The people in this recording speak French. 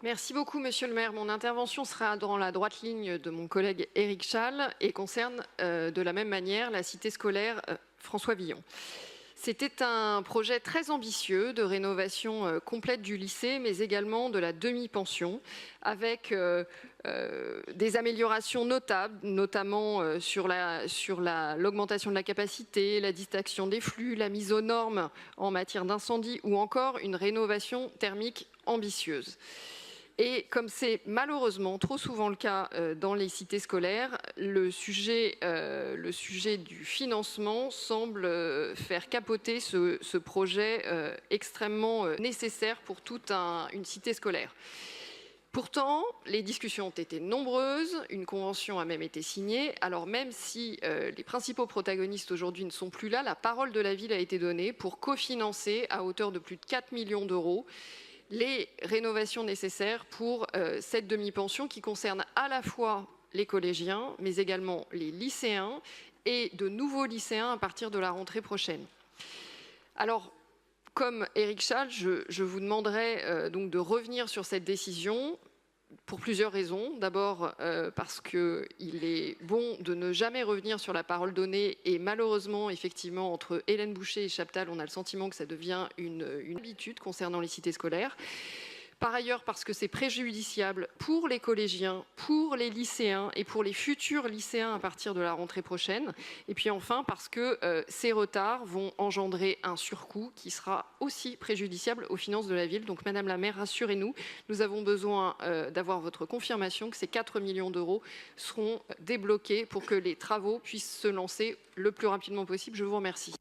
Merci beaucoup, Monsieur le maire. Mon intervention sera dans la droite ligne de mon collègue Éric Chall et concerne de la même manière la cité scolaire François Villon. C'était un projet très ambitieux de rénovation complète du lycée, mais également de la demi-pension, avec des améliorations notables, notamment sur l'augmentation de la capacité, la distinction des flux, la mise aux normes en matière d'incendie ou encore une rénovation thermique ambitieuse. Et comme c'est malheureusement trop souvent le cas dans les cités scolaires, le sujet du financement semble faire capoter ce projet extrêmement nécessaire pour toute une cité scolaire. Pourtant, les discussions ont été nombreuses, une convention a même été signée. Alors même si les principaux protagonistes aujourd'hui ne sont plus là, la parole de la ville a été donnée pour cofinancer à hauteur de plus de 4 millions d'euros les rénovations nécessaires pour cette demi-pension qui concerne à la fois les collégiens, mais également les lycéens et de nouveaux lycéens à partir de la rentrée prochaine. Alors, comme Éric Chall, je vous demanderai donc de revenir sur cette décision pour plusieurs raisons. D'abord parce qu'il est bon de ne jamais revenir sur la parole donnée et malheureusement, effectivement, entre Hélène Boucher et Chaptal, on a le sentiment que ça devient une habitude concernant les cités scolaires. Par ailleurs, parce que c'est préjudiciable pour les collégiens, pour les lycéens et pour les futurs lycéens à partir de la rentrée prochaine. Et puis enfin, parce que ces retards vont engendrer un surcoût qui sera aussi préjudiciable aux finances de la ville. Donc, Madame la maire, rassurez-nous, nous avons besoin d'avoir votre confirmation que ces 4 millions d'euros seront débloqués pour que les travaux puissent se lancer le plus rapidement possible. Je vous remercie.